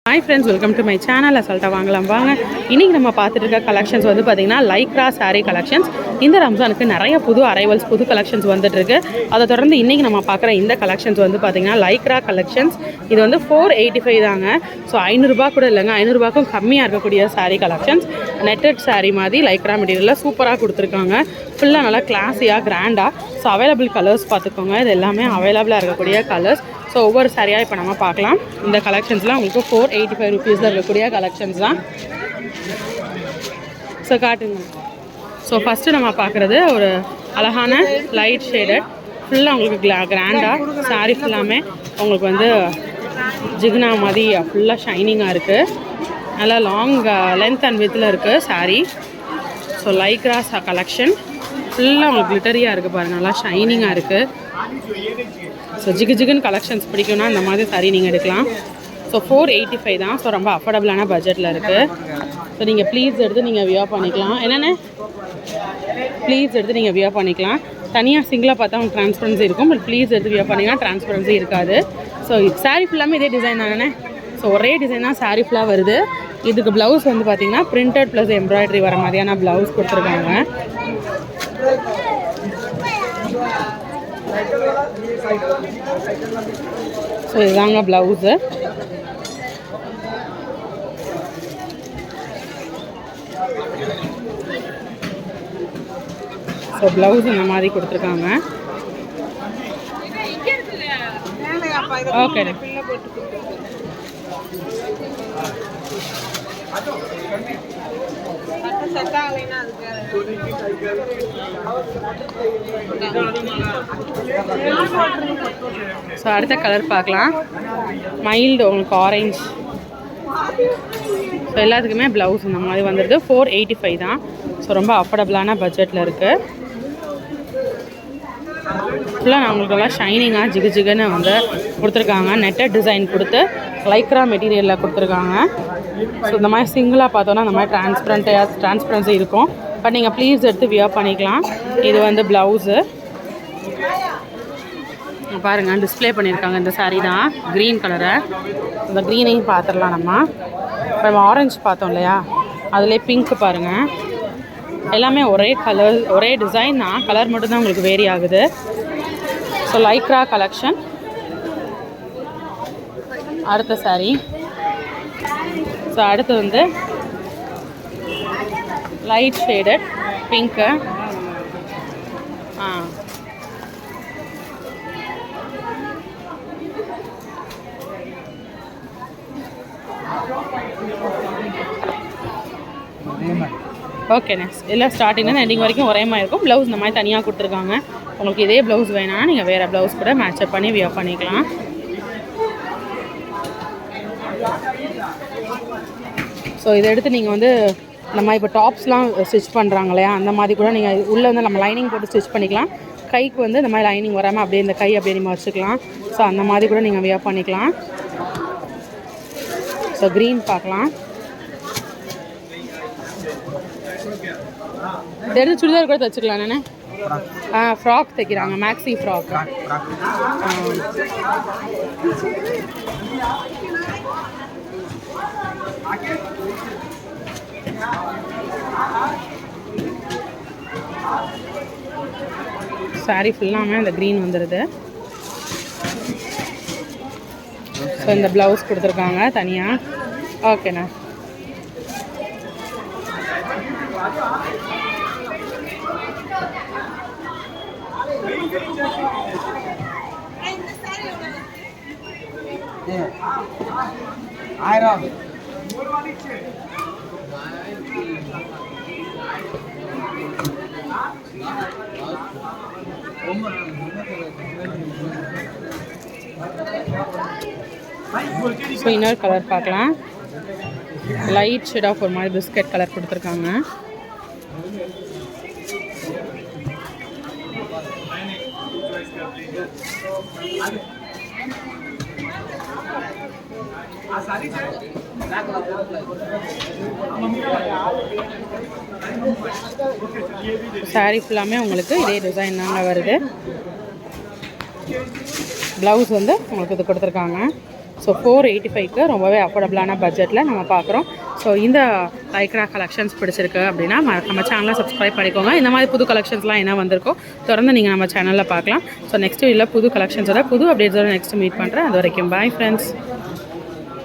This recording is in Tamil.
Hi friends, welcome to my channel. அசால்ட்டா வாங்கலாம் வாங்க. இன்னைக்கு நம்ம பார்த்துட்டு இருக்க கலெக்ஷன்ஸ் வந்து பாத்தீங்கன்னா லைக்ரா saree கலெக்ஷன்ஸ். இந்த ரம்ஜானுக்கு நிறைய புது அரைவல்ஸ் புது கலெக்ஷன்ஸ் வந்துட்டு இருக்கு. அதை தொடர்ந்து இன்னைக்கு நம்ம பார்க்குற இந்த கலெக்ஷன்ஸ் வந்து பாத்தீங்கன்னா லைக்ரா கலெக்ஷன்ஸ். இது வந்து 485 தாங்க. ஸோ 500 ரூபாய் கூட இல்லைங்க, 500 ரூபாய்க்கும் கம்மியாக இருக்கக்கூடிய saree கலெக்ஷன்ஸ். நெட்டட் saree மாதிரி லைக்ரா மெட்டீரியலில் சூப்பராக கொடுத்துருக்காங்க. ஃபுல்லாக நல்லா கிளாஸியாக கிராண்டாக. ஸோ அவைலபிள் கலர்ஸ் பார்த்துக்கோங்க, இது எல்லாமே அவைலபிளாக இருக்கக்கூடிய கலர்ஸ். ஸோ ஒவ்வொரு சாரியாக இப்போ நம்ம பார்க்கலாம். இந்த கலெக்ஷன்ஸ்லாம் உங்களுக்கு 485 ருபீஸில் இருக்கக்கூடிய கலெக்ஷன்ஸ் தான். ஸோ காட்டுங்க. ஸோ ஃபஸ்ட்டு நம்ம பார்க்குறது ஒரு அழகான லைட் ஷேடட் ஃபுல்லாக உங்களுக்கு கிராண்டாக சாரீ ஃபுல்லாமே உங்களுக்கு வந்து ஜிக்னா மாதிரி ஃபுல்லாக ஷைனிங்காக இருக்குது. நல்லா லாங் லென்த் அண்ட் வித்தில் இருக்குது சாரீ. ஸோ லைக்ரா கலெக்ஷன் ஃபுல்லாக உங்களுக்கு கிளிட்டரியாக இருக்குது பாருங்கள், நல்லா ஷைனிங்காக இருக்குது. ஸோ ஜிகுன்னு கலெக்ஷன்ஸ் பிடிக்கும்னா இந்த மாதிரி சாரீ நீங்கள் எடுக்கலாம். ஸோ 485 தான். ஸோ ரொம்ப அஃபோர்டபுளான பட்ஜெட்டில் இருக்குது. ஸோ நீங்கள் ப்ளீஸ் எடுத்து நீங்கள் வியர் பண்ணிக்கலாம். என்னென்ன ப்ளீஸ் எடுத்து நீங்கள் வியர் பண்ணிக்கலாம். தனியாக சிங்கிளாக பார்த்தா உங்களுக்கு ட்ரான்ஸ்பரன்சி இருக்கும், பட் ப்ளீஸ் எடுத்து வியர் பண்ணிங்கன்னா ட்ரான்ஸ்பரன்சி இருக்காது. ஸோ சாரீ ஃபுல்லாமே இதே டிசைன் தானே. ஸோ ஒரே டிசைன் தான் சாரீ ஃபுல்லாக வருது. இதுக்கு ப்ளவுஸ் வந்து பார்த்திங்கன்னா பிரிண்டட் ப்ளஸ் எம்ப்ராய்டரி வர மாதிரியான ப்ளவுஸ் கொடுத்துருக்காங்க. ஸோ இதுதாங்க ப்ளவுஸு. ஸோ ப்ளவுஸ் இந்த மாதிரி கொடுத்துருக்காங்க. ஓகே, ஸோ அடுத்த கலர் பார்க்கலாம். மைல்டு உங்களுக்கு ஆரஞ்ச். ஸோ எல்லாத்துக்குமே ப்ளவுஸ் இந்த மாதிரி வந்துடுது. 485 தான். ஸோ ரொம்ப அஃபோர்டபுளான பட்ஜெட்டில் இருக்குது. ஃபுல்லாக நான் உங்களுக்கு எல்லாம் ஷைனிங்காக ஜிகுன்னு வந்து கொடுத்துருக்காங்க. நெட்டட் டிசைன் கொடுத்து லைக்ரா மெட்டீரியலில் கொடுத்துருக்காங்க. ஸோ இந்த மாதிரி சிங்கிளாக பார்த்தோன்னா இந்த மாதிரி ட்ரான்ஸ்பரன்சி இருக்கும். பட் நீங்கள் ப்ளீஸ் எடுத்து வியர் பண்ணிக்கலாம். இது வந்து ப்ளவுஸு பாருங்கள், டிஸ்பிளே பண்ணியிருக்காங்க. இந்த சாரீ தான் க்ரீன் கலரை. இந்த க்ரீனையும் பார்த்துடலாம். இப்போ நம்ம ஆரஞ்சு பார்த்தோம் இல்லையா, அதிலே பிங்க் பாருங்கள். எல்லாமே ஒரே கலர் ஒரே டிசைன் தான், கலர் மட்டும்தான் உங்களுக்கு வேரி ஆகுது. So Lycra collection. அடுத்த சாரீ. ஸோ அடுத்து வந்து லைட் ஷேடட் பிங்க்கு. ஓகேண்ணே, எல்லாம் ஸ்டார்டிங்லேருந்து எண்டிங் வரைக்கும் ஒரே மாதிரி இருக்கும். ப்ளவுஸ் இந்த மாதிரி தனியாக கொடுத்துருக்காங்க. உங்களுக்கு இதே ப்ளவுஸ் வேணாம்னா நீங்கள் வேறு ப்ளவுஸ் கூட மேட்சப் பண்ணி வியர் பண்ணிக்கலாம். ஸோ இதை எடுத்து நீங்கள் வந்து நம்ம இப்போ டாப்ஸ்லாம் ஸ்டிச் பண்ணுறாங்க இல்லையா, அந்த மாதிரி கூட நீங்கள் உள்ளே வந்து நம்ம லைனிங் போட்டு ஸ்டிச் பண்ணிக்கலாம். கைக்கு வந்து இந்த மாதிரி லைனிங் வராமல் அப்படியே இந்த கை அப்படியே நம்ம வச்சுக்கலாம். ஸோ அந்த மாதிரி கூட நீங்கள் வியர் பண்ணிக்கலாம். ஸோ க்ரீன் பார்க்கலாம். எடுத்து சுடிதார் கூட தைச்சிக்கலாம். என்னென்ன ஃப்ராக் தைக்கிறாங்க, மேக்ஸி ஃப்ராக். சாரி ஃபுல்லாமே இந்த க்ரீன் வந்துடுது. ஸோ இந்த ப்ளவுஸ் கொடுத்துருக்காங்க தனியாக. ஓகேண்ணா. ஸோ இன்னொரு கலர் பார்க்கலாம். லைட் ஷேட் ஆஃப் ஒரு மாதிரி பிஸ்கட் கலர் கொடுத்துருக்காங்க. சாரி ஃபுல்லாமே உங்களுக்கு இதே டிசைன் தாங்க வருது. ப்ளவுஸ் வந்து உங்களுக்கு இது கொடுத்துருக்காங்க. ஸோ 485க்கு ரொம்பவே அஃபோர்டபுளான பட்ஜெட்டில் நம்ம பார்க்குறோம். ஸோ இந்த லைக்ரா கலெக்ஷன்ஸ் பிடிச்சிருக்கு அப்படின்னா நம்ம சேனலை சப்ஸ்கிரைப் பண்ணிக்கோங்க. இந்த மாதிரி புது கலெக்ஷன்ஸ்லாம் என்ன வந்திருக்கோ தொடர்ந்து நீங்கள் நம்ம சேனலில் பார்க்கலாம். ஸோ நெக்ஸ்ட் வீடியோவில் புது கலெக்ஷன்ஸோட புது அப்டேட்ஸோட நெக்ஸ்ட் மீட் பண்ணுறேன். அது வரைக்கும் பாய் ஃப்ரெண்ட்ஸ்.